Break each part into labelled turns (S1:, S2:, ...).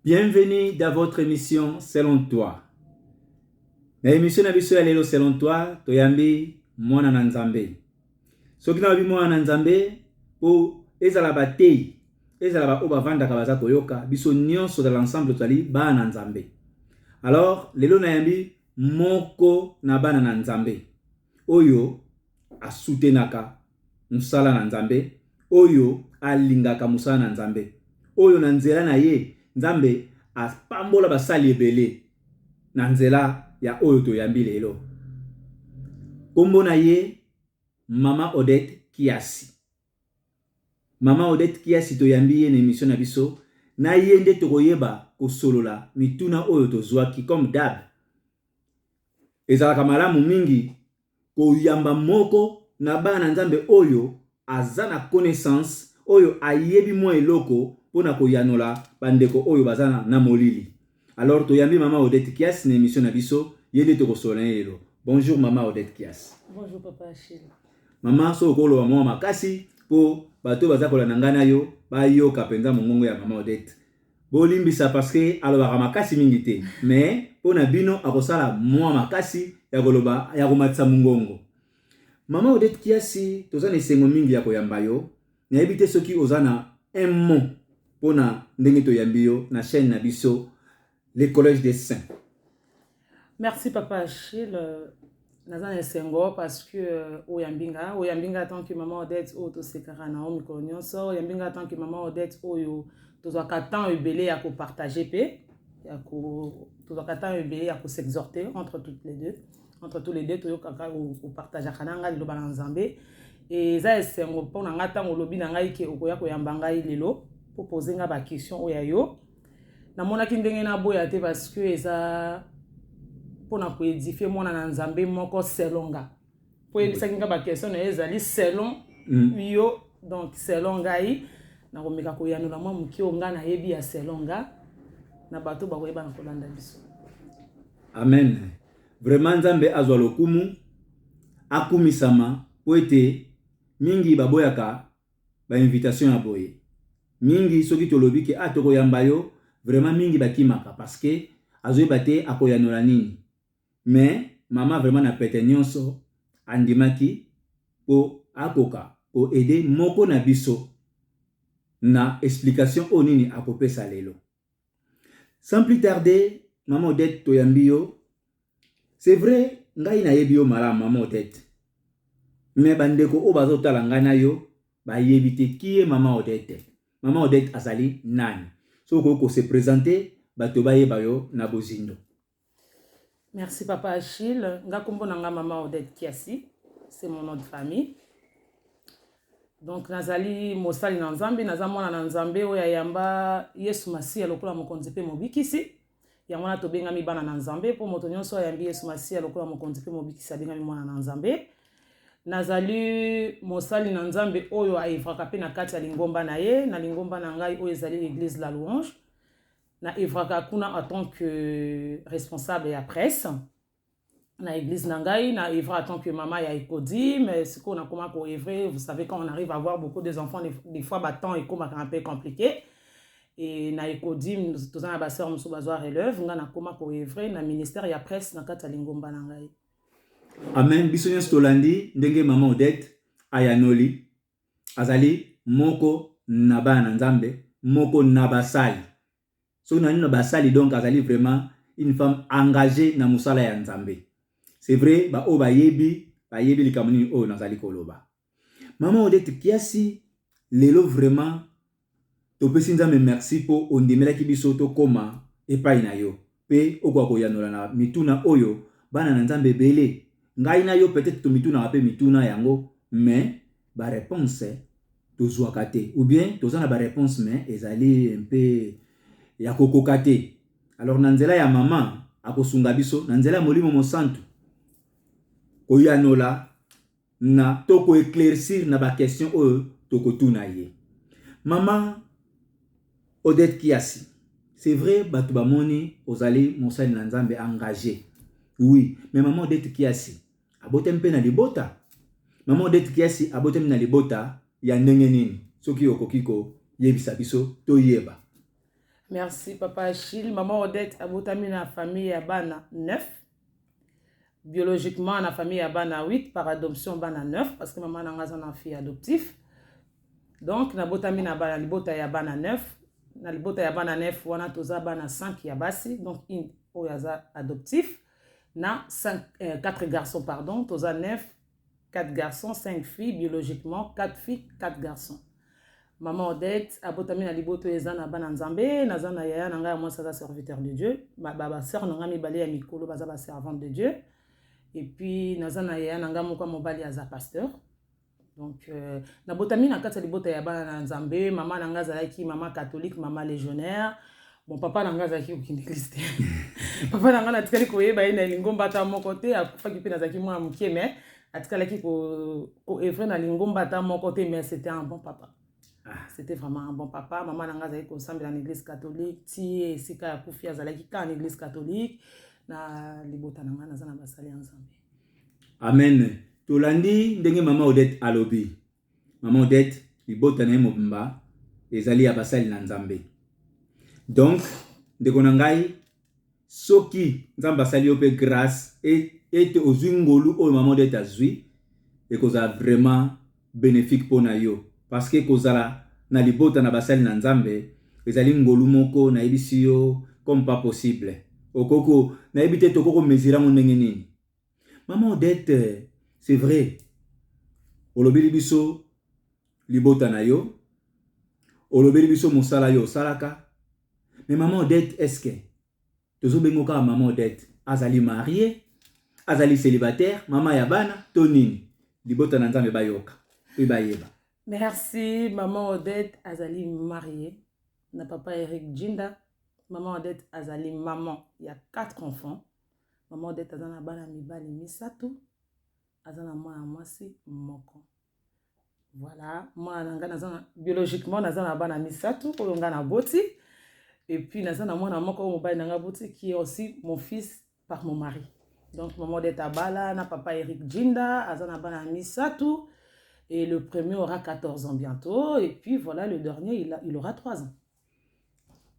S1: Bienvenue dans votre émission Selon toi. Na émission na biso ya lelo Selon toi, toyambi mwana na Nzambe. Soki na bi mwana na Nzambe po ezala batei, ezala ba oba vanda kabaza koyoka, biso nyonso de l'ensemble tali ba na Nzambe. Alors, lelo na yambi moko na bana na Nzambe. Oyo asutenaka musala na Nzambe, oyo alingaka musala na Nzambe. Oyo na nzela na ye Nzambe apambola basali ebele na nzela ya oyo toyambi lelo. Kombo na ye Mama Odette Kiasi. Mama Odette Kiasi toyambi ye na émission na biso na ye nde tokoyeba kosolola mituna oyo tozwaki comme d'hab. Ezalaka malamu mingi koyamba moko na bana Nzambe oyo aza na connaissance oyo ayebi mwa eloko pona koyanola bandeko oyo bazana na molili. Alors toyambi Mama Odette Kiasi na émission na biso yende tokosolola lelo. Bonjour Mama Odette Kiasi.
S2: Bonjour Papa Achille.
S1: Mama so kolo mwa makasi po bato baza kolanda ngana yo bayoka penza mongongo ya Mama Odette. Bolimbisa parce que alobaka makasi mingi te, mais pona bino akosala mwa makasi ya koloba ya komatisa mongongo. Mama Odette Kiasi toza na esengo mingi ya koyamba yo. Nayebi te soki ozana un mot pona ndenge toyambi yo na chaîne na biso le collège des saints.
S2: Merci Papa Achille. Nazan esengo parce que oyambinga tant que Maman Odette oyo tosekaka na o mikolo nyonso, oyambinga tant que Maman Odette oyo tozwaka temps ebele ya kopartage pe tozwaka temps ebele ya s'exhorter entre tous les deux toyokaka kopartageaka na ngai liloba na Nzambe. Et eza esengo mpona nga ntango olobi na ngai ke okoya koyamba ngai lelo po poser nga ba question oyo yo namonaki ndenge naboya te parce que eza pona ko édifier mwana na Nzambe moko selonga po ebisaki nga ba question na ezali selon yo, donc selon ngai na komeka koyanola mwa muki onga na yebi ya selonga na bato bakoyeba na kolanda biso.
S1: Amen. Vraiment Nzambe azwa lokumu akumisama po ete mingi baboyaka ba invitation ya boye. Mingi soki tolobi ke tokoyamba yo vraiment mingi bakimaka parce que azoyeba te akoyanola nini. Mais mama vraiment na pete nyonso andimaki po akoka po aider moko na biso na explication o nini akopesa lelo. Sans plus tarder, Mama Odette toyambi yo. C'est vrai ngai na yebi yo malamu Mama Odette. Mais bandeko o bazotala ngai na yo ba yebi te qui est Mama Odette. Mama Odette azali nani? So ko se présenter bato ba yeba yo na bozindo.
S2: Merci Papa Achille. Nga kombo nanga Mama Odette Kiasi, c'est mon nom de famille. Donc nazali mosali na Nzambe, naza mwana na Nzambe oyo yamba Yesu Masiya lokola mokonzi pe mobikisi. Yango na tobengami bana na Nzambe po moto nyonso ayambi Yesu Masiya lokola mokonzi pe mobikisi abengami mwana na Nzambe. Nazali mosali na Nzambe oyo aevraka pe na kati ya lingomba na ye, na lingomba na ngai oyo ezali l'église La Louange. Na evraka kuna en tant que responsable ya presse. Na église Nangai, na evra en tant que maman ya Ekodi, mais ce qu'on a comment pour evrer, vous savez quand on arrive à avoir beaucoup des enfants, des fois battant et comme un peu compliqué. Et na Ekodi, tous en abasseur muso bazwa relève, on a comment pour evrer na ministère ya presse na kata lingomba Nangai.
S1: Amen. Bisonyen stolandi ndenge Mama Odette ayanoli azali moko na bana Nzambe, moko na basali. So na basali donc azali vraiment une femme engagée na musala ya Nzambe. C'est vrai ba o ba yebi likamuni o nazali koloba. Mama Odette Kiasi lelo vraiment to pesi Nzambe merci po ondemelaki biso to koma epai na yo. Pe okwa koyanola na mituna oyo bana na Nzambe bele. Ngai na yo peut-être to mituna ape mituna yango, mais ba réponse to zwaka te ou bien to za na ba réponse mais ezali un peu ya kokokate. Alors nanzela ya mama akosunga biso nanzela molimo mosantu koyanola na toko éclaircir na ba question oyo toko tuna ye. Mama Odette Kiasi, c'est vrai batu bamoni ozali mosali na Nzambe engagé. Oui, mais Maman Odette Kiasi abotem pe na libota. Maman Odette Kiasi abotem na libota ya ndenge nini? Soki okokiko yebisa biso to yeba.
S2: Merci, Papa Achille. Maman Odette abotami na famille ya bana 9. Biologiquement, na famille ya bana 8. Par adoption, bana 9. Parce que maman n'a pas fille adoptif. Donc, na botami na bana libota ya bana 9. Na libota ya bana 9, wana toza bana 5 ya basi. Donc, une oyaza adoptif. Na 4 garçons, pardon. Toza 9, 4 garçons, 5 filles. Biologiquement, 4 filles, 4 garçons. Maman Odette abotami na liboto eza na bana nzambe, naza na yaya nanga moi ça serviteur de Dieu, ba sœur nanga mibale ya mikolo baza ba servante de Dieu. Et puis naza na yaya nanga moko mobali aza pasteur. Donc na botami na kati liboto ya bana nzambe, maman nanga zalaki maman catholique, maman légionnaire. Bon papa nanga zalaki okinde église. Papa nanga na tikali koyeba ina lingomba ta moko te akufa kipe na zaki mwa mukie mais atikalaki ko evre na lingomba ta moko te mais c'était un bon papa. C'était vraiment un bon papa. Maman nanga zali ensemble dans l'église catholique. Ti et sika ya kufia zalaki ka en église catholique. Na libota nanga naza na basali ensemble.
S1: Amen. Tolandi ndenge Maman Odette alobi. Maman Odette libota na mobimba ezali ya basali na nzambe. Donc ndeko na ngai soki nzamba basali ope grâce et ozwi ngolu oyo Maman Odette azwi ekozala vraiment bénéfique pona yo. Parce que kozala na libota na basali na nzambe ezali ngolu moko na yebisi yo comme pas possible. Okoko na yebite tokoko mesura mo ndenge nini. Maman Odette c'est vrai. Olobeli biso libota na yo. Olobeli biso mosala yo salaka. Mais Maman Odette est-ce que tozo bengo ka Maman Odette azali marié, azali célibataire, maman ya bana to nini? Libota na nzambe bayoka. Bayeba.
S2: Merci, Maman Odette Azali mariée. Na papa Eric Jinda. Maman Odette Azali maman. Il y a 4 enfants. Maman Odette Azana bana mibali misatu. Azana mwana mwasi moko. Voilà. Moi, biologiquement, nazana bana misatu. Olonga na boti. Et puis, nazana mwana moko mobali nanga boti qui est aussi mon fils par mon mari. Donc, Maman Odette Abala, na papa Eric Jinda. Azana bana misatu. Et le premier aura 14 ans bientôt. Et puis voilà, le dernier, il aura 3 ans.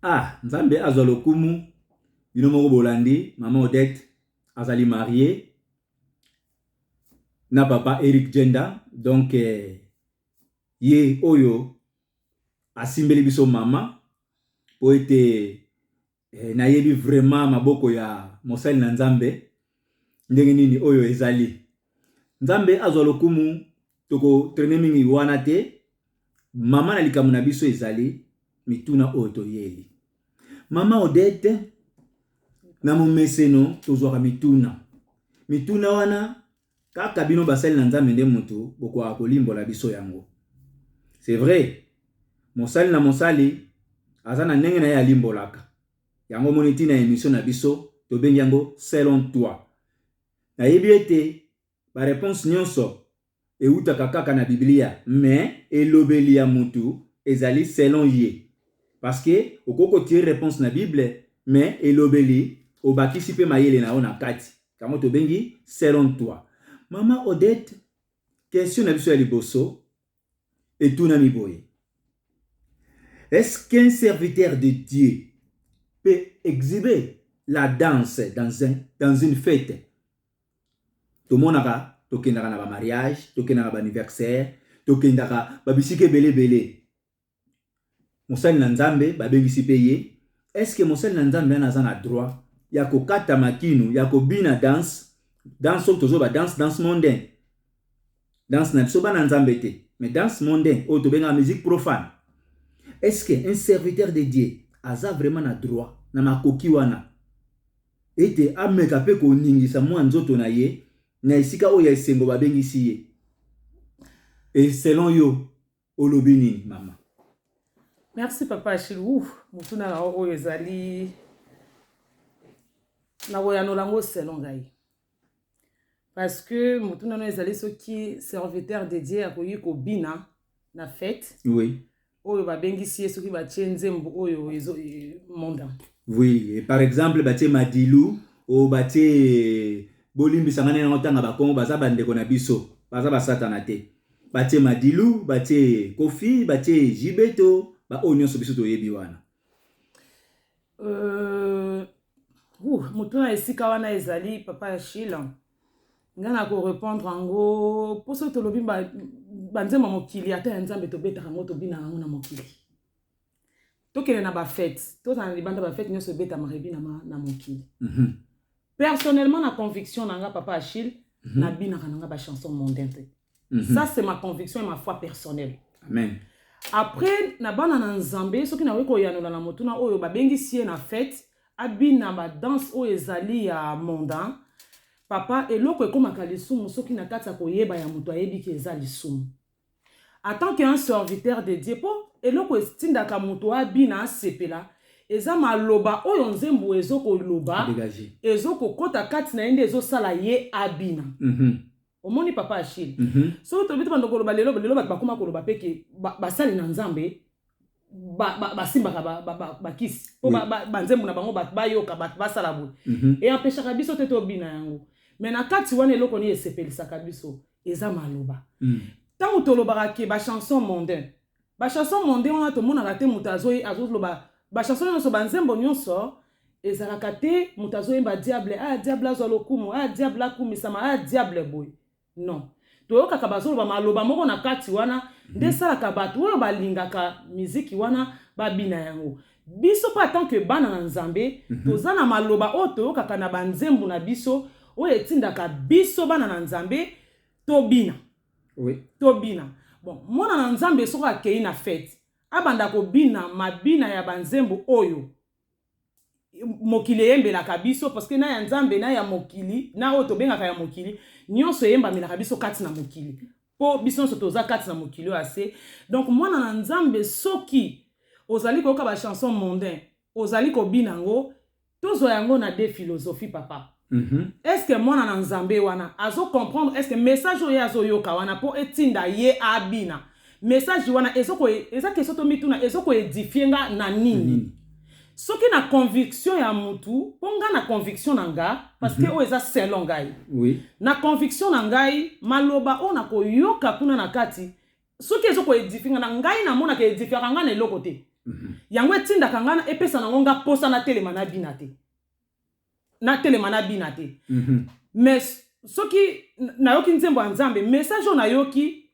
S1: Ah, Nzambe azolokumu. Inomoko bolandi. Maman Odette azali mariée. Na papa Eric Jenda. Donc, ye oyo asimbeli biso mama. Po ete na yebi vraiment maboko ya mosali na Nzambe. Ndenge nini oyo ezali. Nzambe azolokumu. Toko trene mingi wana te. Mama na likamu na biso ezali mituna oto yeli. Mama Odette na momeseno tozwaka mituna. Mituna wana kaka bino basali na Nzambe nde mutu boko akolimbola biso yango. C'est vrai. Mosali na mosali azana ndenge na ye alimbolaka. Yango moniti na émission na biso to bengi yango selon toi. Na yebi ete ba réponse nyonso eutaka kaka na Biblia, mais elobeli ya mutu ezali selon ye. Parce que okoko tirer réponse na Bible, mais elobeli obakisi pe mayele na ona kati. Kamo to bengi selon toi. Maman Odette, question na biso ya liboso etuna miboye. Est-ce qu'un serviteur de Dieu peut exhiber la danse dans une fête? Tomonaka tokendaka na ba mariage, tokendaka ba anniversaire, tokendaka ba bisike belé. Mosali na Nzambe ba bengisi peye. Est-ce que mosali na Nzambe na na droit ya kokata makinu, ya kobina danse tozo ba danse mondain. Danse na biso ba na Nzambe te, mais danse mondain o to benga musique profane. Est-ce que un serviteur de Dieu aza vraiment na droit na makoki wana? Ete ameka pe ko ningisa mwa nzoto na ye. Na isika oya esengo babengisi ye. Et selon yo, olobi nini mama?
S2: Merci papa Achille. Mutuna na oyo ezali na oya no lango selon ngai. Parce que mutuna no ezali soki serviteur de Dieu akoyi ko bina na fête.
S1: Oui.
S2: Oyo babengisi ye soki ba nzembo oyo ezo monda.
S1: Oui, et par exemple batie Madilu o batie Bolimbi sangane na otanga bakongo baza bandeko na biso, baza basatana te. Batie Madilu, batie Kofi, batie Jibeto, ba onyo so biso to yebi wana.
S2: mutuna esika wana ezali papa Achille. Nga na ko répondre ngo poso to lobi banzema mokili ata ya nzambe to betaka moto bina ngo na mokili. To kele na ba fête, to na libanda ba fête nyoso beta marebi na mokili. Personnellement na conviction nanga papa Achille na bina nanga ba chanson mondaine. Ça c'est ma conviction et ma foi personnelle.
S1: Amen.
S2: Après na bana na nzambe soki na weko yanola na motuna oyo ba bengisie na fête abina ba danse o ezali ya mondain. Papa eloko ekomaka lisumu soki na kati ya koyeba ya moto ayebi ki eza lisumu. En tant qu'un serviteur de Dieu, po eloko estindaka moto abina asepela eza maloba oyo nzembo ezoko loba ezoko kota kati na ende ezosala ye abina. Omoni papa Achille. So to bitu bandoko loba lelo bakoma koloba peke basali na nzambe basimbaka bakisi po banzembo na bango bayoka basala boye. Et empêchaka biso te to bina yango. Mais na kati wana eloko ni esepelisaka biso eza maloba. Tango tolobaka ke ba chanson mondaine. Ba chanson mondaine wana to mona te mutazo azoloba ba chanson nyonso banzembo nyonso ezalaka te mutazo yemba diable diable azolokumu diable akumisama diable boy. Non. Toyoka ka bazoloba maloba moko na kati wana nde salaka bato oyo balingaka muziki wana babina yango. Biso pa tant que bana na nzambe tozana maloba oyo toyoka na banzembo na biso oyo etindaka biso bana na nzambe tobina.
S1: Oui.
S2: Tobina. Bon, mwana na nzambe soko akei na fête. Abanda ko bina mabina ya banzembo oyo. Mokili yembelaka biso parce que na ya nzambe na ya mokili na oyo tobengaka ya mokili nyonso yemba melaka biso kati na mokili. Po biso nyonso toza kati na mokili ase. Donc mwana na nzambe soki ozali koyoka ba chanson mondain, ozali ko bina ngo tozo yango na de philosophie papa. Est-ce que mwana na nzambe wana azo comprendre est-ce que message oyo azo yoka wana po etinda ye abina message wana ezoko ezake soto mituna ezoko edifienga na nini soki na conviction ya mutu ponga na conviction na nga parce que o eza selon ngai
S1: oui
S2: na conviction na ngai maloba ona ko yoka kuna na kati soki ezoko edifienga na ngai na mona ke edifiera nga na eloko te yango etinda kangana epesa na ngonga posa na telema na bina te na telema na bina te. Mais soki na yoki nzembo ya nzambe message na yoki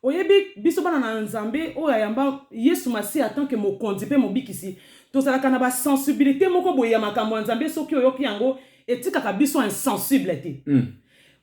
S2: oyebi biso bana na nzambe oyo ayamba Yesu Masi en tant que mokonzi pe mobikisi tozalaka na ba sensibilité moko boye ya makambo ya nzambe soki oyoki yango etikaka biso insensible te.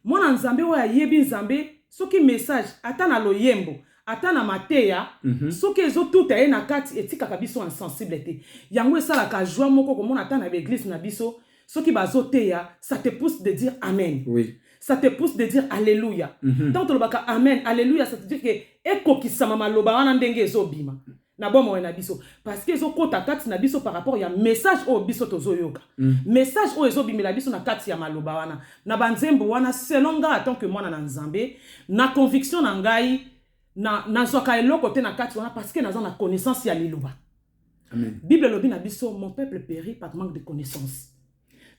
S2: Mwana nzambe oyo ayebi nzambe soki message ata na loyembo ata na mateya soki ezotuta ye na kati etikaka biso insensible te. Yango esalaka joie moko komona ata na l'église na biso soki bazoteya ça te pousse de dire amen.
S1: Oui.
S2: Ça te pousse de dire alléluia. Tant que le amen, alléluia, ça te dit que eko kisama maloba wana ndenge ezobima. Na bomo na biso parce que ezokota kati na biso par rapport ya message o biso tozoyoka. Message o ezobimela biso na kati ya maloba wana. Na banzembo wana selon nga tant que mwana na nzambe, na conviction na ngai na zoka eloko te na kati wana parce que naza na connaissance ya liloba.
S1: Amen.
S2: Bible lobi na biso mon peuple périt par manque de connaissance.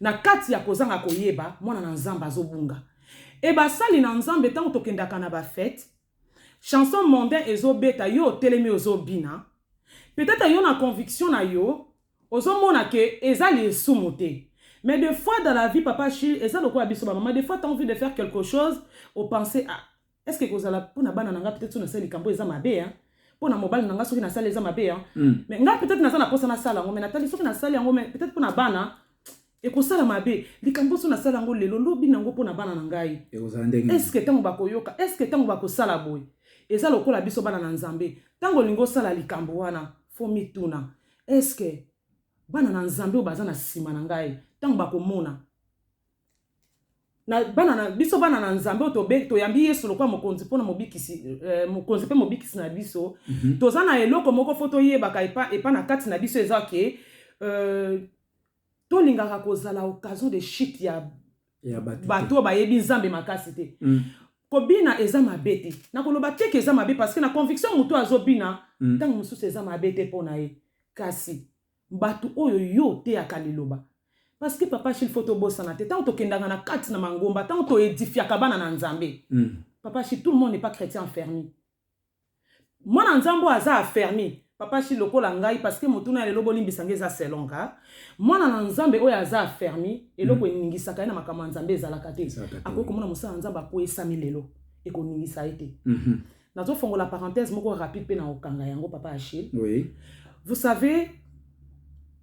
S2: Na kati ya kozanga koyeba mwana na nzambe azobunga. E basali na nzambe tango tokendaka na ba fête chanson mondain ezobeta yo telemi ozobina peut-être yo na conviction na yo ozomona ke ezali esumu te. Mais des fois dans la vie papa Achille eza lokola biso ba maman des fois tu as envie de faire quelque chose au penser ah est-ce que kozala pona bana nanga peut-être na sali kambo eza mabe hein pona mobile nanga soki na sali eza mabe hein mais nga peut-être na za na posa na sala ngo mais natali soki na sali yango mais peut-être pona bana et ko sala mabe likambo so na sala ngo lelo lobi nango pona bana na ngai est-ce que tango bakoyoka est-ce que tango bakosala boy eza lokola biso bana na nzambe tango lingo sala likambo wana fo mituna est-ce que bana na nzambe obaza na sima na ngai tango bakomona na bana na biso bana na nzambe to yambi Yesu lokola mokonzi pona mobikisi mokonzi pe mobikisi na biso toza na eloko moko foto yebaka epa na kati na biso eza ke to lingaka kozala occasion de chute ya bato bayebi nzambe makasi te. Kobina eza mabe te. Na koloba te ke eza mabe parce que na conviction mutu azobina tango mususu eza mabe te pona ye. Kasi bato oyo yo te akaliloba. Parce que papa Achille photo bossa na te tango tokendanga na kati na mangomba tango to edifiaka bana na nzambe. Papa Achille tout le monde n'est pas chrétien fermé. Mwana nzambo aza fermé. papa Achille lokola ngai parce que motuna lelo bolimbisanga eza selonga mwana na nzambe oyo aza affermi eloko eningisaka na makambo ya nzambe ezalaka te akoki komona mosala na nzambe akwesami lelo ekoningisa ye te nazofongola parenthèse moko rapide mpe na okanga yango papa Achille.
S1: Oui.
S2: Vous savez,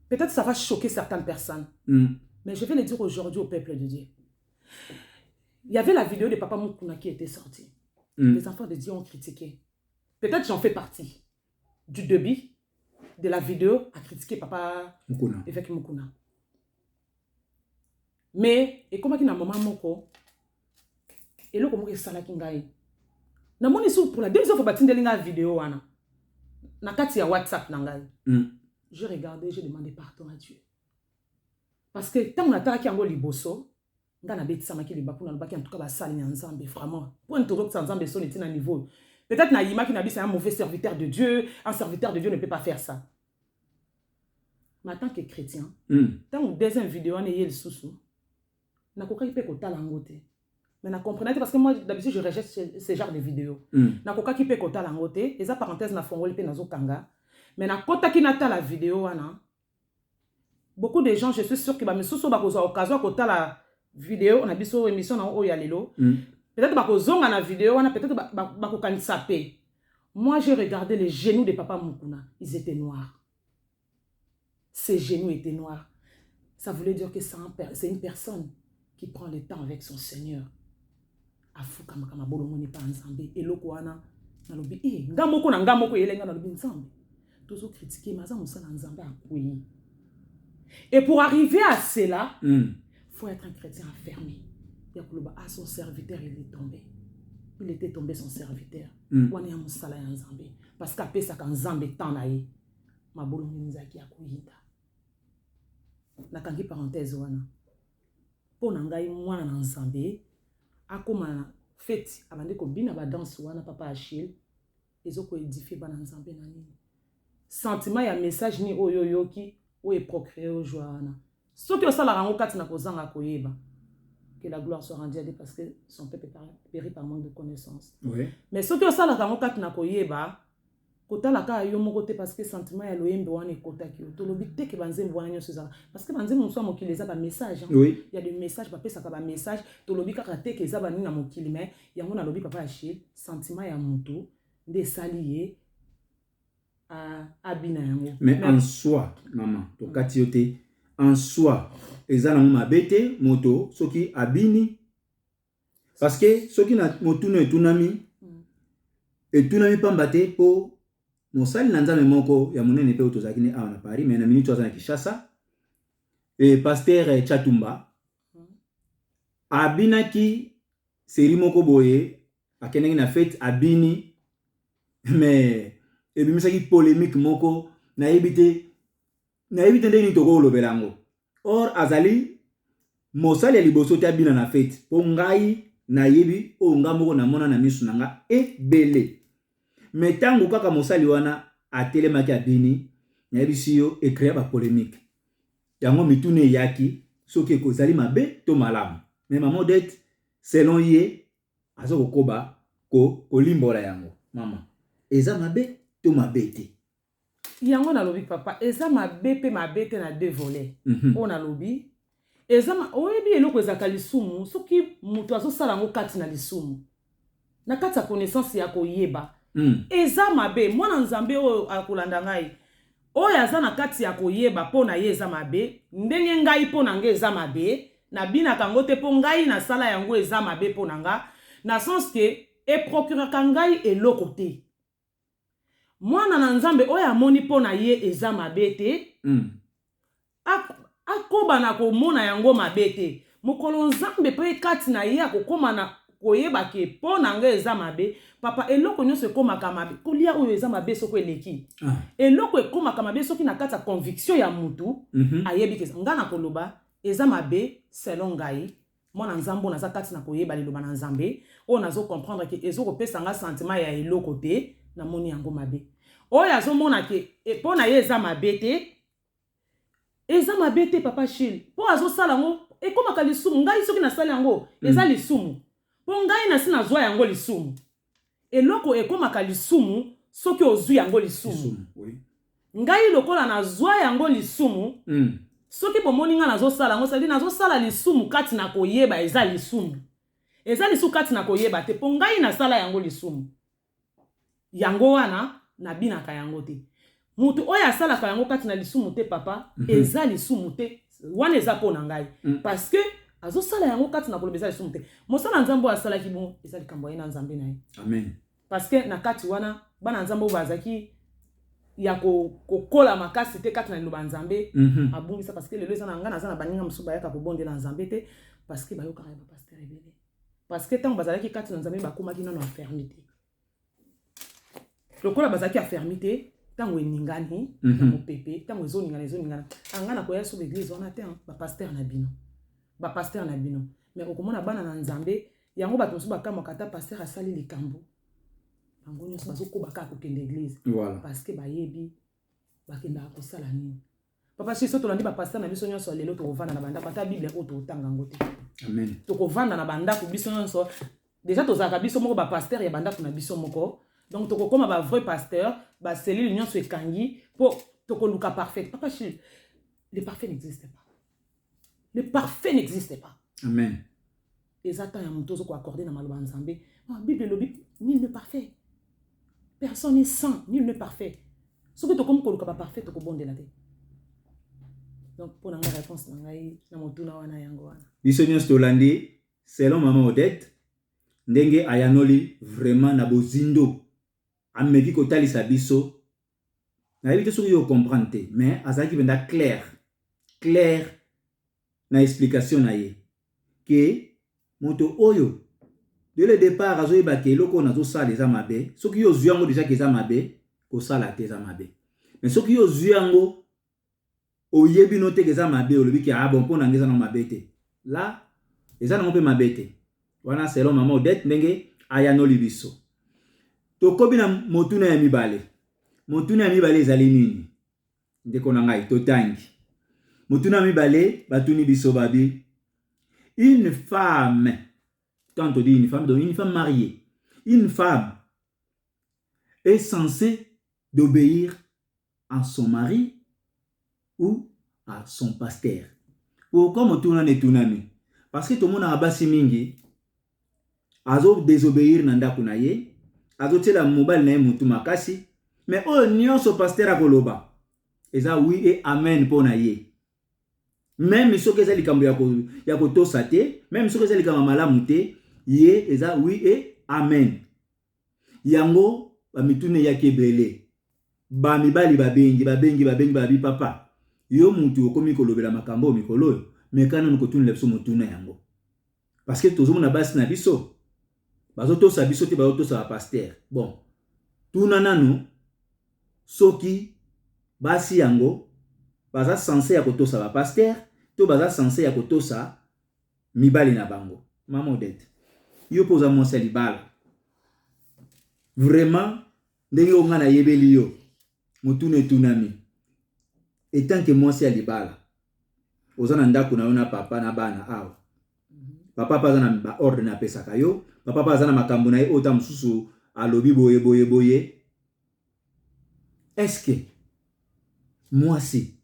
S2: peut-être ça va choquer certaines personnes, mais je vais le dire aujourd'hui au peuple de Dieu. Il y avait la vidéo de Papa Mukuna qui était sortie. Les enfants de Dieu ont critiqué. Peut-être j'en fais partie du début de la vidéo à critiquer Papa Mukuna. Évêque Mukuna. Mais, et comment il y a un moment moko, et là, comment il y a un kingaï. Na moni sou pour la deuxième fois batinde linga vidéo wana. Na kati ya WhatsApp nangai. J'ai regardé, j'ai demandé pardon à Dieu. Parce que tant on attend qu'il y a un liboso, nga na beti sama ki libapu na lobaki en tout cas ba sali na nzambe vraiment. Pour un toro que nzambe son était na niveau. Peut-être na yima ki na bi c'est un mauvais serviteur de Dieu, un serviteur de Dieu ne peut pas faire ça. Mais en tant que chrétien, tant on deuxième vidéo na yel sousou. Na koka ipe ko tala ngote. Mais na comprenez parce que moi d'habitude je rejette ce genre de vidéos. Na koka ki pe ko tala ngote, eza parenthèse na fongoli pe nazo kanga. Mais na kota ki nata la vidéo wana. Beaucoup de gens, je suis sûr que ba misusu ba kozo occasion ko tala vidéo on a biso émission na oya lelo. Peut-être ba kozonga na vidéo wana peut-être ba ko kanisa pe. Moi j'ai regardé les genoux de Papa Mukuna, ils étaient noirs. Ses genoux étaient noirs. Ça voulait dire que c'est une personne qui prend le temps avec son Seigneur. Afuka makama bolongo ni pa nzambe eloko wana na lobi ngamoko na ngamoko yelenga na lobi nzambe toujours critiquer maza musala nzambe akui. Et pour arriver à cela, faut être un chrétien affermi. Yakuluba à son serviteur il est tombé. Il était tombé son serviteur. Wana ya musala ya nzambe parce qu'apé ça kan nzambe tanaye mabolongo nzaki akuyita. Na kangi parenthèse wana. Pona ngai mwana na nzambe akoma fête abande ko bina ba danse wana Papa Achille ezoko édifier bana nzambe na nini sentiment ya message ni oyo yoki o e procréer au joana soki osala rango kati na kozanga koyeba que la gloire soit rendue à Dieu parce que son peuple périt par manque de connaissance. Oui. Mais soki osala rango kati na koyeba kotala ka yo moko te parce que sentiment ya loyembe wana ekotaki to lobi te ke banzembo wana nyoso ezala parce que banzembo mosusu mokili eza ba message il y a des messages ba pesa ka ba message to lobi kaka te ke eza ba nina mokili mais yango na lobi Papa Achille sentiment ya mutu nde salié à bina yango
S1: mais en soi maman to kati yote en soi eza na mabete moto soki abini parce que soki na motuno etunami pambate po mosali na nzambe moko ya monene pe otozaki ne awa na Paris mais na minute oza na Kinshasa et pasteur Chatumba abinaki série moko boye akendaki na fête abini mais ebimisaki polémique moko na yebite ndeni toko lobelango or azali mosali ya liboso te abina na fête po ngai na yebi o ngamoko na mona na misu nanga ebele. Mais tango kaka mosali wana atelemaki abini na yebisi yo écrit ba polémique yango mitune yaki soki ekozali mabe to malamu mais maman Odette selon ye azo koba kolimbola yango mama eza mabe to mabe te
S2: yango na lobi papa eza mabe pe mabe te na deux volets on a lobi eza oyebi eloko ezaka lisumu soki mutu azosala ngo kati na lisumu na kati ya connaissance ya koyeba eza mabe mwana nzambe oyo akolanda ngai oyo aza na kati ya koyeba po na ye eza mabe ndenge ngai po na ngai eza mabe na bina kango te po ngai na sala yango eza mabe po na nga na sens que e procuraka ngai eloko te mwana na nzambe oyo amoni po na ye eza mabe te akoba na komona yango mabe te mokolo nzambe pe kati na ye akokoma na koyeba ke po na nga eza mabe papa eloko nyonso ekomaka mabe kolia oyo eza mabe soko eleki eloko ekomaka mabe soki na kati ya conviction ya mutu ayebi ke nga na koloba eza mabe selon ngai mwana nzambe naza kati na koyeba liloba na nzambe oyo nazo comprendre ke ezokopesa nga sentiment ya eloko te na moni yango mabe oyo azomona ke po na ye eza mabe te eza mabe te Papa Achille po azosala yango ekomaka lisumu ngai soki nasala yango eza lisumu po ngai nasi nazwa yango lisumu eloko ekomaka lisumu soki ozwi yango lisumu ngai lokola na zwa yango lisumu soki bomoni nga nazosala yango sadi nazosala lisumu kati na koyeba eza lisumu kati na koyeba te po ngai nasala yango lisumu yango wana nabinaka yango te mutu oyo asalaka yango kati na lisumu te papa eza lisumu te wana eza mpo na ngai parce que azosala yango kati na koloba eza lisumu te mosala nzambe oyo asalaki bongo eza likambo ye na nzambe na ye
S1: amen
S2: parce que na kati wana bana nzambe oyo bazalaki ya kokola makasi te kati na liloba nzambe abungisa parce que lelo eza na nga naza na baninga mosusu bayaka kobondela nzambe te parce que bayokaka ya bapaster ebele parce que ntango bazalaki kati na nzambe bakomaki nano afermi te lokola bazalaki afermi te ntango eningani na mopepe ntango ezoningana anga na koya so l'église wana te bapaster na bino mais okomona bana na nzambe yango bato mosusu bakamwaka ata paster asali likambo bango nyonso bazokobaka kokende église parce que bayebi bakendaka kosala nini papa si so tolandi bapaster na biso nyonso lelo tokovanda na bandako ata bible oyo totanga yango te
S1: amen
S2: tokovanda na bandako biso nyonso déjà tozalaka biso moko bapaster ya bandako na biso moko donc tokokoma ba vrai pasteur ba cellule nyonso ekangi po tokoluka parfait papa si le parfait n'existe pas
S1: amen
S2: ezata ya muto zo ko accorder na maloba nzambe bible lobi nul n'est parfait personne n'est saint nul n'est parfait ce que tokomi koluka ba parfait tokobondela te donc pour la réponse na ngai na motuna wana yango wana
S1: biso nyonso tolandi selon maman Odette ndenge ayanoli vraiment na bozindo ameki kotalisa biso na yebi te soki yo comprendre te mais azalaki benda clair na explication na ye ke moto oyo dès le départ azoyeba ke eloko nazosala eza mabe soki yo ozwi yango déjà ke eza mabe kosala te eza mabe mais soki yo ozwi yango oyebi no te ke eza mabe olobi ke bon mpo na ngai eza na mabe te la eza nango mpe mabe te wana selon maman Odette ndenge ayanoli biso tokobi na motuna ya mibale ezali nini ndeko na ngai totangi motuna ya mibale batuni biso babi une femme quand on dit une femme donc une femme mariée une femme est censée d'obéir à son mari ou à son pasteur pourquoi motuna netunami parce que tout le monde a basi mingi azo désobéir na ndako na ye azo tela mobile na ye mutu makasi mais oyo nyonso pasteur akoloba eza oui et amen po na ye même soki eza likambo ya kotosa te même soki eza likambo malamu te ye eza oui et amen yango bamitune yaki ebele bamibali babengi babi papa yo mutu okomi kolobela makambo mikolo oyo mekana nokotuna biso motuna yango parce que tozomona basi na biso bazotosa biso te bazotosa ba pasteur bon tuna nanu soki basi yango baza censé ya kotosa ba pasteur to baza censé ya kotosa mibali na bango maman Odette yo poza mwasi libala vraiment ndenge onga na yebeli yo motuna etunami etant que mwasi ya libala oza na ndako na yo na papa na bana awa papa paza na ba ordre na pesaka yo papa paza na makambo na ye ota mususu alobi boye est-ce que mwasi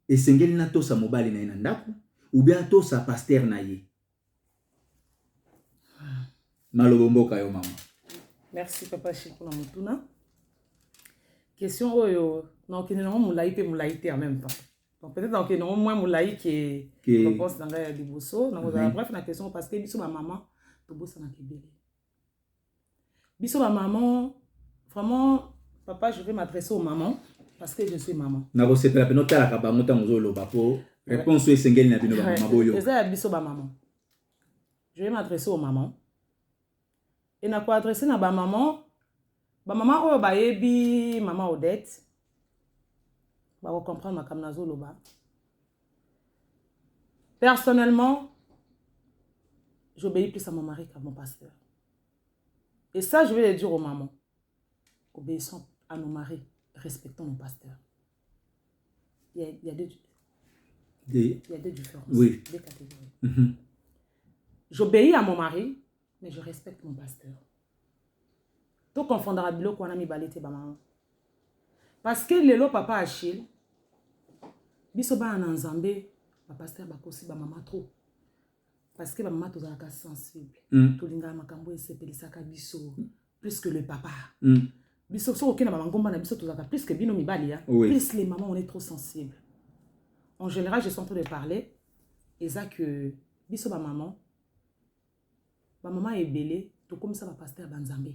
S1: esengeli na tosa mobali na ye na ndako ou bien tosa pasteur na ye malobo mboka yo mama
S2: merci papa Chico na motuna question oyo na okende nango mulai pe mulai te en même temps donc peut-être donc non moins mulai que réponse na ngai ya liboso na kozala bref na question parce que biso ba maman to bossa na kebele biso ba maman vraiment papa je vais m'adresser aux mamans parce que je suis maman
S1: na kosepela pe notala ka bango tango zoloba po réponse esengeli na bino ba maman boyo
S2: eza ya biso ba maman je vais m'adresser aux mamans et na ko adresser na ba maman oyo bayebi maman Odette ba comprendre makambo na zoloba personnellement j'obéis plus à mon mari qu'à mon pasteur et ça je vais le dire aux mamans obéissons à nos maris respectons nos pasteurs il y a deux différences
S1: oui.
S2: Deux catégories j'obéis à mon mari mais je respecte mon pasteur to confondra biloko wana mibale te ba maman Parce que lelo papa Achille, biso ba na Nzambe, ba pasteur ba kosi ba mama trop. Parce que ba mama to zalaka sensible. To linga makambo esepelisaka biso plus que le papa. Biso so okena ba ngomba na biso to zalaka plus que bino mibali ya. Plus les mamans on est trop sensibles. En général, je suis en train de parler et ça que biso ba maman est belé, to comme ça ba pasteur ba Nzambe.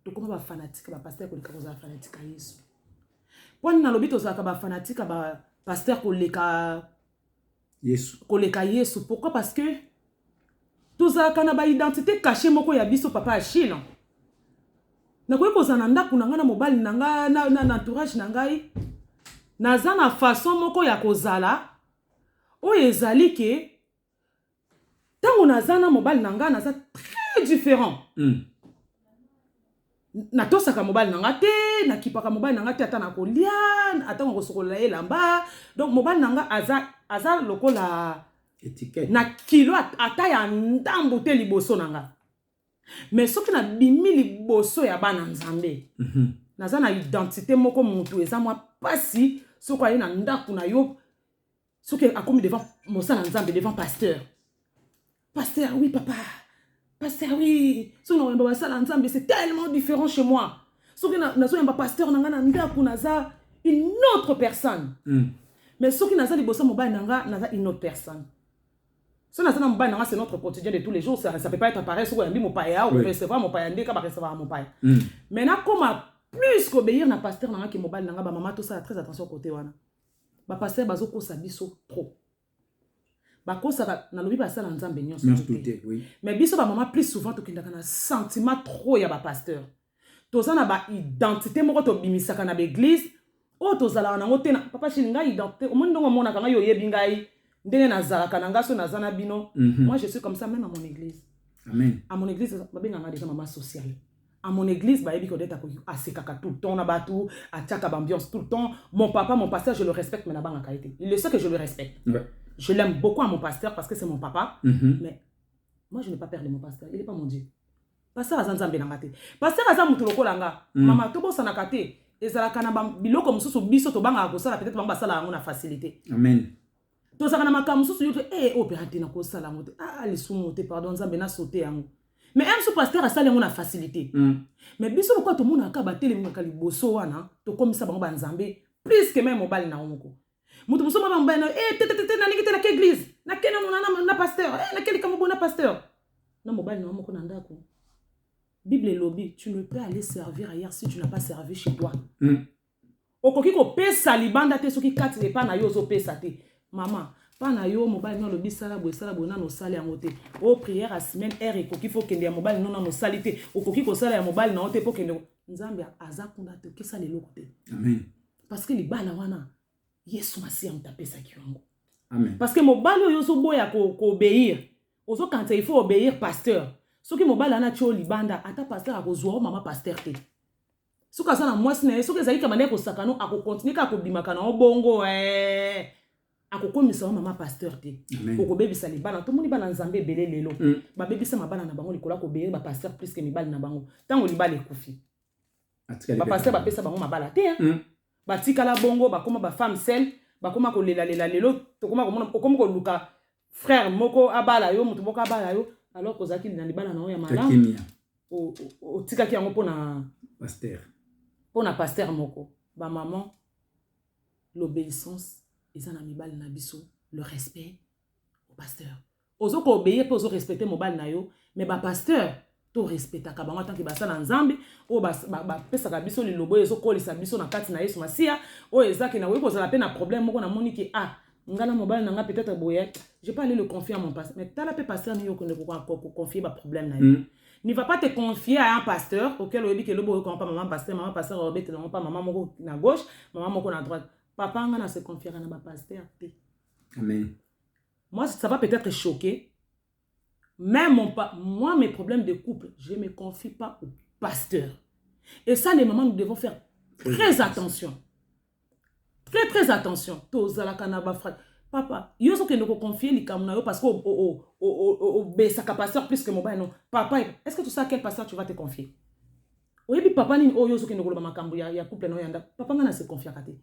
S2: To comme ba fanatique ba pasteur ko leka za fanatique Yesu. Pon na lobi to za ba fanatique ba pasteur ko leka Yesu. Ko leka Yesu. Pourquoi? Parce que to za kana ba identité cachée moko ya biso papa Achille. Na ko za na ndako na nga na mobali na nga na entourage na ngai. Naza na façon moko ya kozala o ezali ke tango naza na mobali na nga naza très différent. Na tosaka mobali na nga te, na kipaka mobali na nga te ata na kolia, ata ngo sokola elamba. Donc mobali na nga aza lokola étiquette. Na kilo ata ya ndambo te liboso na nga. Mais soki na bimi liboso ya bana Nzambe. Naza na identité moko mutu eza mwa pasi soko aye na ndaku na yo. Soki akomi devant mosala Nzambe devant pasteur. Pasteur, oui papa. Pasteur, oui. So na wemba basala Nzambe, c'est tellement différent chez moi. Soki na so yemba pasteur na nga na ndaku naza une autre personne. Mais soki naza liboso mobali na nga naza une autre personne. So naza na mobali na nga c'est notre quotidien de tous les jours, ça peut pas être pareil. Soko yambi mopaya ou recevoir mopaya ndeka ba recevoir mopaya. Maintenant comme plus qu'obéir na pasteur na nga ki mobali na nga ba maman tout ça très attention côté wana. Ba pasteur bazo ko sa biso trop. Ba ko sa na lobi ba sala Nzambe nyonso tout. Oui. Mais biso ba maman plus souvent to kindaka na sentiment trop ya ba pasteur. To za na ba identité moko to bimisaka na l'église. O to zala na ngote na papa chilinga identité. O mondongo mona kanga yo yebi ngai ndenge na zala kana ngaso na zana bino. Moi je suis comme ça même à mon église. Amen. À mon église ba benga nga déjà maman sociale. À mon église, bah, il y a tout le temps, ambiance tout le temps. Mon papa, mon pasteur, je le respecte, mais là-bas, il le sait que je le respecte. Ouais. Je l'aime beaucoup à mon pasteur parce que c'est mon papa. Mais moi, je n'ai pas peur de mon pasteur. Il n'est pas mon Dieu. Pasteur Azanzan Benangate. Pasteur Azan Moutuloko Langa. Maman, Tobo Sanakate. Et Zalakana Bilo comme sous biso to banga akosala peut-être banga sala on a facilité. Amen. To zakana makamu sous yote opérateur na kosala ngote. Les sous-moté pardon Zambena sauté yango. Mais un sous-pasteur a ça on a facilité. Mais biso quoi tout le monde a kabatele mon kaliboso wana to comme ça bango banzambe plus que même mobile na onko. Mutu muso mama mbana na nikite na église. Na kena na pasteur. Na keli kama bona pasteur. Na mobile na onko na ndako. Bible et lobby, tu ne peux aller servir ailleurs si tu n'as pas servi chez toi. Okoki ko pesa libanda te soki kati de pa na yo zo pesa te. Maman pa na yo mobile no lobi sala bo na no sala yangote o prière à semaine heure e koki fo kende ya mobile no na no salite o koki ko sala ya mobile na ote po kende Nzambe azakunda te kesa le lokote. Amen. Parce que libala wana Yesu masi am tapesa kiwango. Amen. Parce que mobile yo zo boya ko obéir. Ozo quand il faut obéir pasteur. Soki mobile ana cho libanda ata pasteur akozwa mama pasteur te. Soka sana mwasi na soki ezali kamane ko sakano ako continuer ka ko bimaka na obongo akokomisa mama pasteur te. Oko bebisa libana to moni bana Nzambe belé lelo. Ba bebisa mabana na bango likola ko beye ba pasteur plus que mibali na bango. Tango libala ekufi. Ba pasteur ba pesa bango mabala te. Ba tikala bongo ba koma ba femme seule, ba koma ko lela lelo to koma ko mona koma ko luka frère moko abala yo mutu moko abala yo alors que zaki na libala na yo ya malamu. O tikaki yango pona pasteur. Pona pasteur moko. Ba maman l'obéissance ils en amibal na biso le respect au pasteur. Ozo ko obéir pour ozo respecter mobile na yo mais ba pasteur to respecta ka bango tant que basa na Nzambe o ba pesa ka biso lilobo ezo ko lisa biso na kati na Yesu Masia o ezaki na we ko za la problème moko na moniki ngana mobile na nga peut-être boye je peux aller le confier à mon pasteur mais t'as la pasteur ni yo ko ne ko confier ba problème na yo. Ne va pas te confier à un pasteur auquel on dit que le boy ko pas maman pasteur obete non pas maman moko na gauche maman moko na droite. Papa n'a se confier à ma pasteur. Amen. Moi, ça va peut-être choquer. Mais moi, mes problèmes de couple, je ne me confie pas au pasteur. Et ça, les mamans, nous devons faire très attention. Très, très attention. Papa, il y a ce que nous confions les camarades parce que ça pasteur plus que mon bain. Non. Papa, est-ce que tu sais à quel pasteur tu vas te confier? oyebi papa nini oyo soki ndokoloba makambo ya couple na yanda papa ngana se confia kate.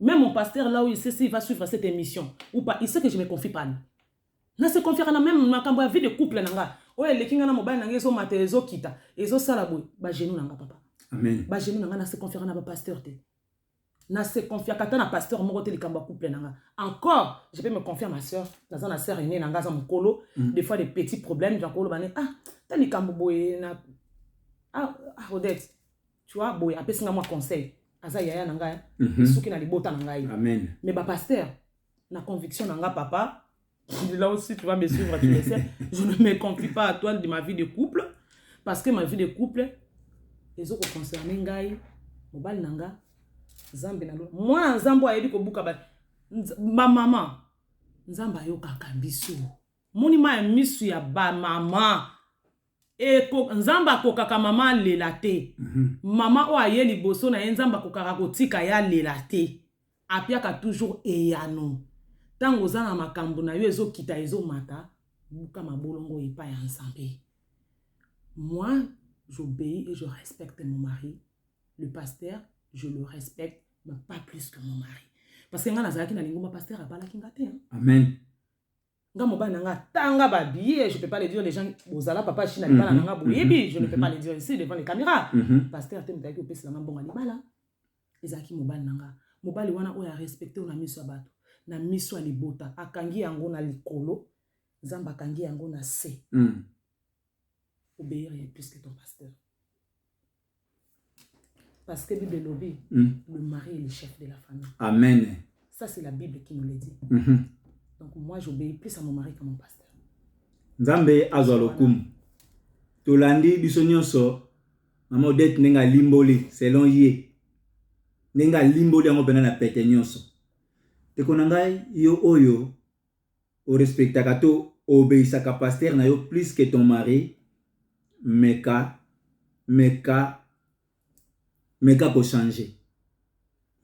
S2: Même mon pasteur là où il sait s'il va suivre cette émission ou pas, il sait que je me confie pas. Na se confia kana même makambo ya vie de couple nanga. Oye lekinga na mobile nanga ezo mate ezo kita, ezo sala boy, ba genou nanga papa.
S1: Amen.
S2: Ba genou nanga na se confia na ba pasteur te. Na se confia kata na pasteur moko te likambo couple nanga. Encore, je peux me confier à ma sœur, dans una sœur aînée nanga za mokolo, des fois des petits problèmes, j'en bane ta likambo boy na Odette, tu vois, boy, après c'est moi conseil. Aza yaya nanga, souki na libota nanga.
S1: Amen.
S2: Mais ba pasteur, na conviction nanga papa, là aussi tu vas me suivre, tu le sais. Je ne me confie pas à toi de ma vie de couple, parce que ma vie de couple, les autres concernés ngai, mobile nanga, zambe na lo. Moi nzambo ayebi ko buka ba, ma maman, nzamba yo kakambisu. Moni ma misu ya ba mama. E nzamba kokaka mama lela te. Mama o aye liboso na nzamba kokaka kotika ya lela te. Apiaka toujours eyano. Tango zana makambo na yo ezo kita ezo mata, buka mabolongo epa ya nzambe. Moi, j'obéis et je respecte mon mari. Le pasteur, je le respecte, mais pas plus que mon mari. Parce que nga nazalaki na lingoma pasteur apala kingate.
S1: Amen.
S2: Nga mobile nanga tanga ba billet, je peux pas le dire les gens bozala papa china libala nanga boyebi, je ne peux pas le dire ici devant les caméras. Pasteur te mutaki opesi nanga bonga libala. Ezaki mobile nanga. Mobile wana oya respecter na miso ya bato. Na miso ya libota, akangi yango na likolo, zamba akangi yango na se. Obéir est plus que ton pasteur. Parce que Bible lobby, le mari est le chef de la famille.
S1: Amen.
S2: Ça c'est la Bible qui nous le dit. Donc moi j'obéis plus à mon mari qu'à mon pasteur.
S1: Nzambe azwa lokumu. Tolandi biso nyonso mama Odette nenga limboli selon ye. Nenga limboli yango pena na pete nyonso. Teko na ngai yo oyo o respectaka to obéissaka pasteur na yo plus que ton mari. Meka ko changer.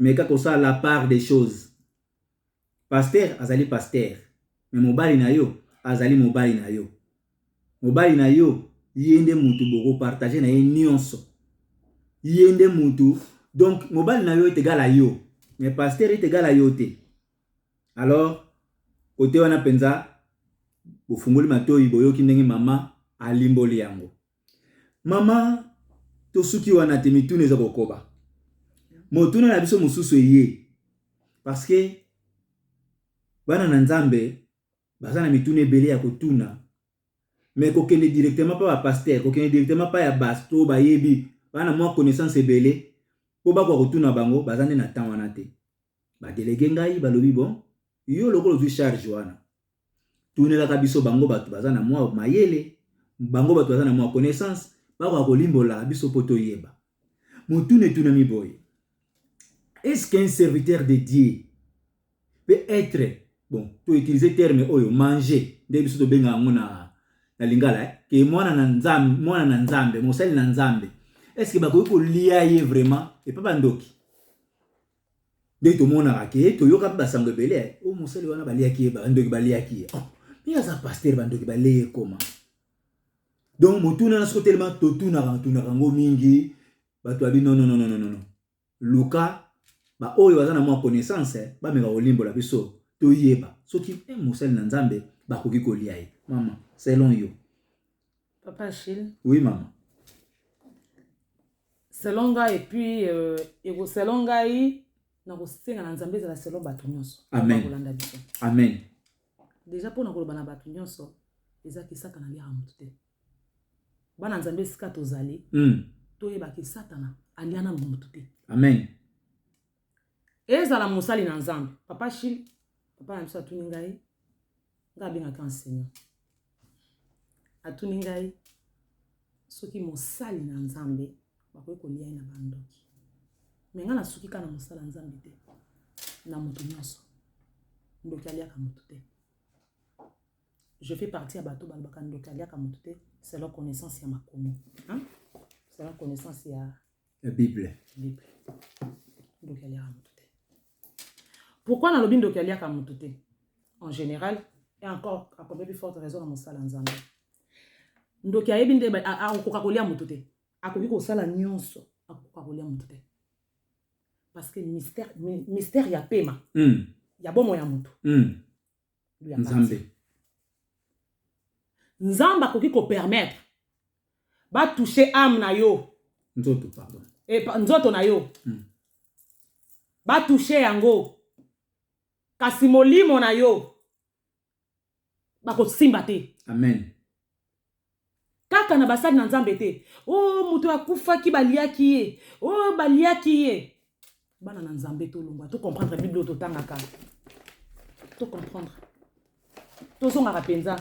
S1: Meka ko ça la part des choses. Pasteur azali pasteur, mais mobali na yo azali mobali na yo. Mobali na yo yende mutu boko partager na ye nyonso. Yende mutu, donc mobali na yo est égal à yo, mais pasteur est égal à yo te. Alors côté wana penza bofungoli matoyi boyoki ndenge mama alimboli yango. Mama to suki wana te mitune za kokoba. Motuna na biso mususu ye. Parce que bana na nzambe baza na mitune ebele ya kotuna, mais kokende directement pa ba pasteur, kokende directement pa ya basto ba yebi bana mwa connaissance ebele po ba kwa kotuna bango baza ne na temps wana te. Ba délégué ngai balobi bon yo lokolo zu charge wana tunela ka biso bango bato baza na mwa mayele, bango bato baza na mwa connaissance ba kwa kolimbola biso poto yeba. Motune tuna mi boy, est-ce qu'un serviteur de Dieu peut être, bon, tu utiliser terme oyo manger nde biso to benga ngo na lingala ke mwana na nzambe mosali na nzambe, est-ce que bakoki kolia ye vraiment et pas bandoki de to mona ke to yoka ba sango belé o mosali wana balia ki bandoki balia ki mais ya za pasteur bandoki balie koma. Donc motuna na so tellement to tuna ngo mingi bato abi non Luka ba oyo bazana mwa connaissance ba meka olimbola biso to yeba soki mosali na nzambe bakoki kolia ye. Maman, selon yo.
S2: Papa Achille.
S1: Oui maman.
S2: Selon ngai et puis selon ngai na kosenga na nzambe za selon bato nyonso.
S1: Amen. Amen.
S2: Déjà pour na koloba na bato nyonso ezaki saka na lia mutu te. Bana nzambe sika tozali to yeba ki satana aliana mutu te.
S1: Amen.
S2: Ezala mosali na nzambe. Papa Achille, papa na biso atuni ngai ngabenga ka enseignant. Atuni ngai soki mosali na nzambe bakoki kolia na bandoki. Mais nga na soki kana mosala nzambe te na mutu nyonso. Ndoki alia ka mutu te. Je fais partie à bateau balbaka ndoki alia ka mutu te, c'est la connaissance ya makomi. Hein? C'est la connaissance ya
S1: la Bible.
S2: Ndoki alia ka mutu te. Pourquoi na lobi ndoki alia ka mutu te? En général, et encore à combien plus forte raison na mosala nzambe. Ndoki ayebi nde a okoka kolia mutu te. akoki kosala nyonso akoka kolia motu te parce que mystère ya pema ya bomo ya motu nzambe akoki kopermettre batouche âme na yo nzoto na yo batouche yango kasi molimo na yo bakosimba te.
S1: Amen.
S2: Kaka na basali na nzambe te. Oh mutu akufaki baliaki ye. Oh baliaki ye. Bana na nzambe to longwa to comprendre Bible to tangaka. To comprendre. To zonga rapenza.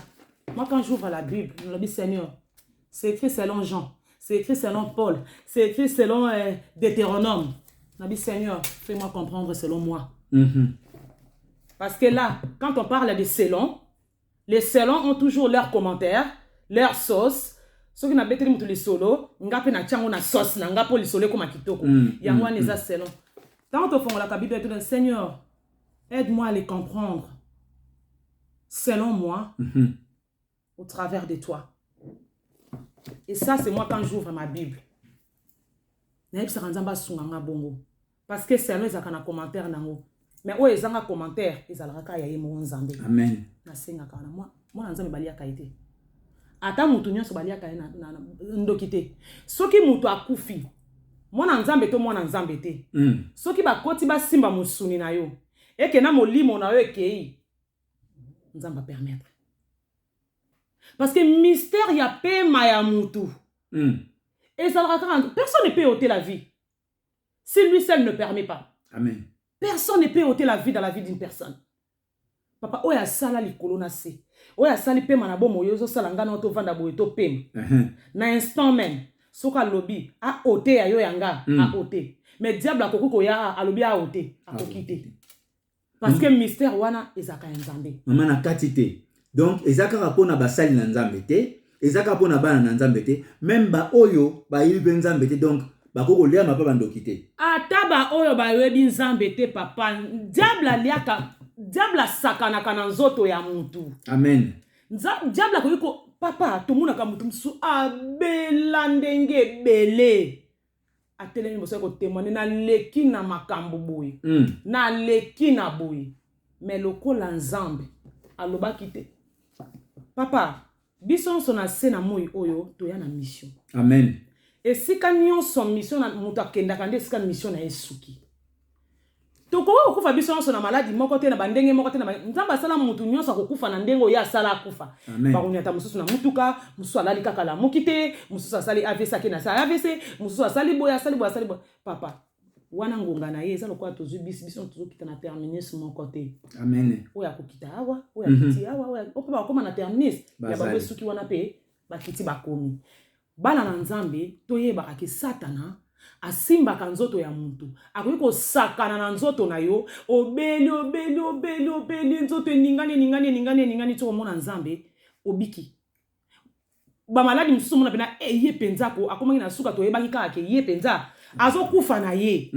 S2: Moi quand j'ouvre la Bible, je me dis Seigneur, c'est écrit selon Jean, c'est écrit selon Paul, c'est écrit selon Deutéronome. Je me dis Seigneur, fais-moi comprendre selon moi. Parce que là, quand on parle de selon, les selons ont toujours leurs commentaires, leurs sauces. Ceux qui n'ont pas été les solos, ils n'ont pas de sauce, ils n'ont pas de solos comme Kitoko. Il y a un des selons. Tant au fond, la Bible dit Seigneur, aide-moi à les comprendre. Selon moi, au travers de toi. Et ça, c'est moi quand j'ouvre ma Bible. Parce que selon ils ont un commentaire. Mais où ils ont un commentaire, ils ont un Nzambe.
S1: Amen.
S2: Moi, Nzambe balia kaite. Ata mutu nyonso balia kaite na ndokite. Soki mutu akufi. Moi Nzambe to moi Nzambe te. Soki bakoti ba simba musuni na yo. Eke na molimo na yo ekei. Nzamba permettre. Parce que mystère ya pema ya mutu. Et ça personne ne peut ôter la vie. Si lui seul ne permet pas.
S1: Amen.
S2: Personne ne peut ôter la vie dans la vie d'une personne. Papa, oya sala likolo na se. Oya sali pema na bomo yozo sala ngana to vanda boye to pema. Na instant même, soka lobby a ôté ya yo yanga a ôté. Mais diable a koko ya a lobby a ôté, a kokité. Parce que mystère wana ezaka nzambe.
S1: Maman na katité. Donc ezaka rapona basali na nzambe te, ezaka pona bana na nzambe te, même ba oyo ba yibi nzambe te donc bakoko lia mapa bandokité.
S2: Ata ba oyo ba yebi nzambe te papa, diable sakana kana nzoto ya mutu.
S1: Amen.
S2: Diable ko papa tomuna ka mutu msu abela ndenge bele. Atelemi boso ko témoigner na leki na makambo boye. Na leki na boye. Mais lokola nzambe alobaki te. Papa, bison son ase na moi oyo toya na mission.
S1: Amen.
S2: Et si kanyon son mission na mutu akenda kande si kan mission na esuki. Toko okufa bison son na maladi moko te na bandenge moko te na nzamba sala mutu nyonso akokufa na ndengo ya sala akufa. Ba kunyata mususu na mutuka, mususu alali kaka la mokite, mususu asali AVC ke na sa AVC, mususu asali boya. Papa, wana ngonga na ye eza lokwa tozu bison tozu kita na terminus mon côté.
S1: Amen.
S2: Oya kokita awa, oya kiti awa, oya opa koma na terminus. Ya ba suki wana pe ba kiti bakomi. Bana na nzambe toyeba ke satana asimba kanzoto ya muntu. Akoki ko sakana na nzoto na yo, obeli nzoto ningani to mona nzambe obiki. Ba maladi mususu mona pena ye penza ko akomangi na suka toyebaki kaka ke ye penza azokufa na ye.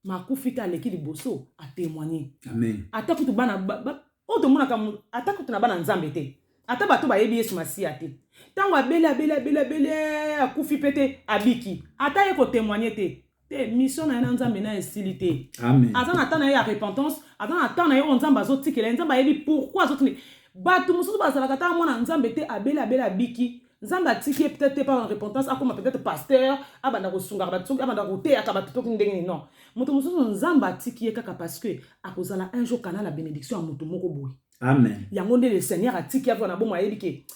S2: Makufita leki liboso a témoigner.
S1: Amen.
S2: Atakutu bana oto mona ka atakutu na bana nzambe te. Ata bato ba yebi Yesu Masia te. Tango abele akufi pete abiki. Ata ye ko témoigner te. Te mission na nzambe na esilité.
S1: Amen.
S2: Azana atana ya repentance, azana atana ya nzamba zotikela nzamba yebi pourquoi zotini. Bato mususu bazalaka ta mona nzambe te abele abiki. Nzamba atiki peut-être pas en repentance, akoma peut-être pasteur, abanda ko sunga bato, abanda ko te akaba to ndenge non. Mutu mususu nzamba atiki kaka parce que akozala un jour kana la bénédiction a mutu moko boy.
S1: Amen.
S2: Yango nde le Seigneur atiki avona na bomo ayebi ke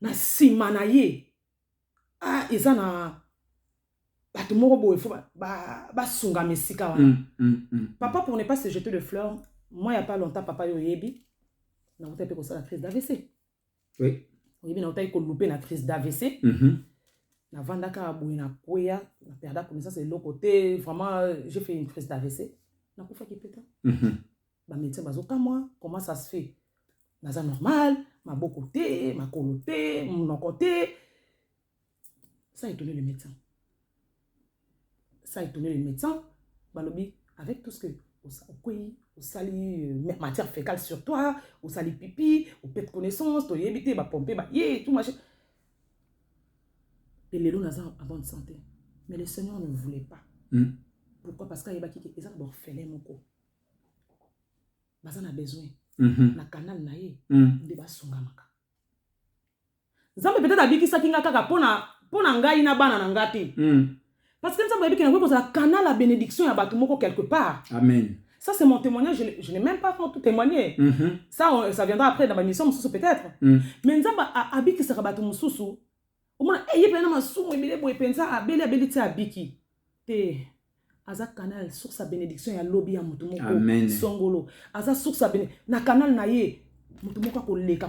S2: na sima na ye eza na bato moko boye fo ba sunga mesika wana. Papa, pour ne pas se jeter de fleurs, moi il y a pas longtemps papa yo yebi na otape ko sala crise d'AVC.
S1: Oui.
S2: Yebi na otape ko louper na crise d'AVC. Na vandaka boye na koya na perda connaissance de l'autre côté, vraiment j'ai fait une crise d'AVC. Na kufa ki peta. Ba médecin bazoka moi, comment ça se fait? Naza normal, ma beaucoup côté, ma coloté, mon côté. Ça a étonné le médecin. Balobi, avec tout ce que au sali matière fécale sur toi, au sali pipi, au pète connaissance, au yébité, ba pomper, ba yé, tout machin. Et les loups en bonne santé. Mais le Seigneur ne voulait pas. Pourquoi? Parce qu'il y a des gens qui ont fait les mots. Ils ont besoin. Na canal na ye. De basungamaka. Nzambe peut-être abiki sa kinga kaka pona ngai na bana na ngati. Parce que nzambe abiki na ko la canal la bénédiction ya bato moko quelque part.
S1: Amen.
S2: Ça c'est mon témoignage, je n'ai même pas tout témoigné. Ça viendra après dans ma mission peut-être. Mais nzambe abiki sa bato mususu. Au moins eye pena masumu ebele boye penza abeli ti abiki. Te aza canal sur sa bénédiction ya lobby ya mutu moko songolo. Aza sur sa bénédiction na canal na ye mutu moko ko leka